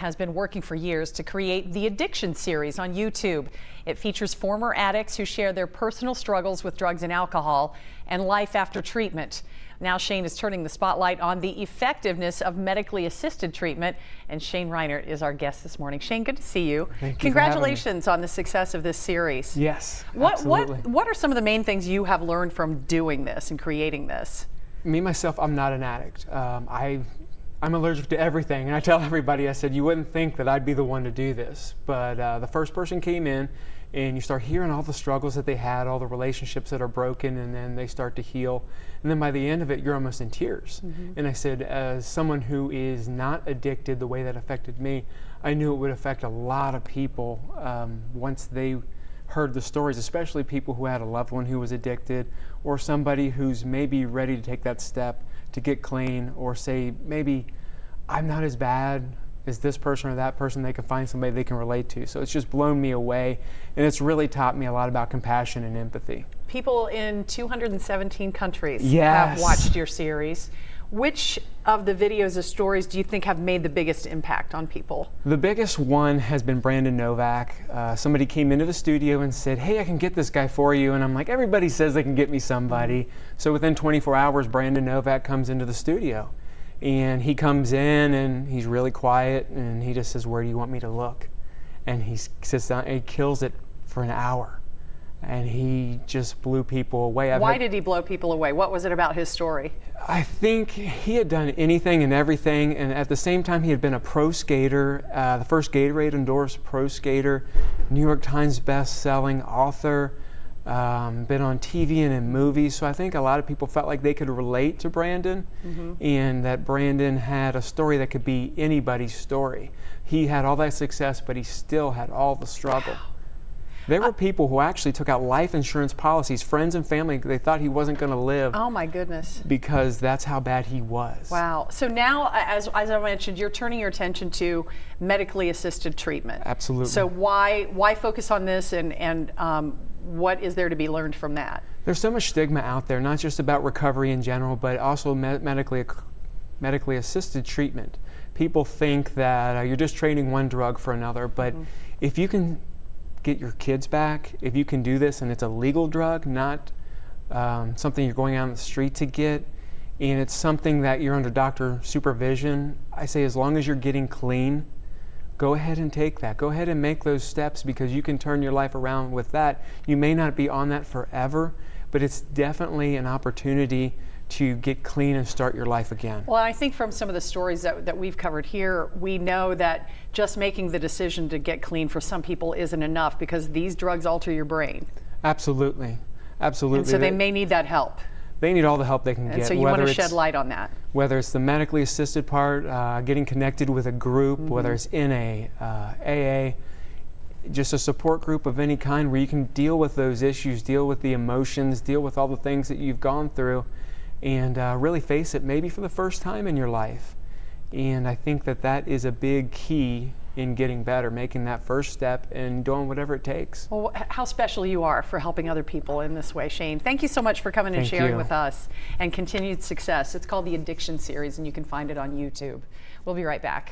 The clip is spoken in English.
has been working for years to create the Addiction series on YouTube. It features former addicts who share their personal struggles with drugs and alcohol and life after treatment. Now Shane is turning the spotlight on the effectiveness of medically assisted treatment, and Shane Reinert is our guest this morning. Shane, good to see you. Thank you. Congratulations on the success of this series. Yes, absolutely. What are some of the main things you have learned from doing this and creating this? Me, myself, I'm not an addict. I'm allergic to everything, and I tell everybody, I said, you wouldn't think that I'd be the one to do this, but the first person came in, and you start hearing all the struggles that they had, all the relationships that are broken, and then they start to heal. And then by the end of it, you're almost in tears. Mm-hmm. And I said, as someone who is not addicted the way that affected me, I knew it would affect a lot of people once they heard the stories, especially people who had a loved one who was addicted, or somebody who's maybe ready to take that step to get clean, or say, maybe I'm not as bad as this person or that person. They can find somebody they can relate to. So it's just blown me away, and it's really taught me a lot about compassion and empathy. People in 217 countries have watched your series. Which of the videos or stories do you think have made the biggest impact on people? The biggest one has been Brandon Novak. Somebody came into the studio and said, hey, I can get this guy for you. And I'm like, everybody says they can get me somebody. So within 24 hours, Brandon Novak comes into the studio. And he comes in and he's really quiet, and he just says, where do you want me to look? And he sits down and he kills it for an hour. And he just blew people away. Why did he blow people away? What was it about his story? I think he had done anything and everything, and at the same time he had been a pro skater, the first Gatorade endorsed pro skater, New York Times best-selling author, been on TV and in movies. So I think a lot of people felt like they could relate to Brandon, and that Brandon had a story that could be anybody's story. He had all that success, but he still had all the struggle. There were people who actually took out life insurance policies, friends and family. They thought he wasn't going to live. Oh my goodness. Because that's how bad he was. Wow. So now, as I mentioned, you're turning your attention to medically assisted treatment. Absolutely. So why focus on this, and what is there to be learned from that? There's so much stigma out there, not just about recovery in general, but also medically assisted treatment. People think that you're just trading one drug for another, but if you can get your kids back, if you can do this, and it's a legal drug, not something you're going out on the street to get, and it's something that you're under doctor supervision, I say as long as you're getting clean, go ahead and take that. Go ahead and make those steps, because you can turn your life around with that. You may not be on that forever, but it's definitely an opportunity to get clean and start your life again. Well, I think from some of the stories that we've covered here, we know that just making the decision to get clean for some people isn't enough, because these drugs alter your brain. Absolutely, absolutely. And so they may need that help. They need all the help they can get. And so you want to shed light on that. Whether it's the medically assisted part, getting connected with a group, whether it's NA, AA, just a support group of any kind where you can deal with those issues, deal with the emotions, deal with all the things that you've gone through, and really face it maybe for the first time in your life. And I think that that is a big key in getting better, making that first step and doing whatever it takes. Well, how special you are for helping other people in this way, Shane. Thank you so much for coming and sharing with us, and continued success. It's called the Addiction series, and you can find it on YouTube. We'll be right back.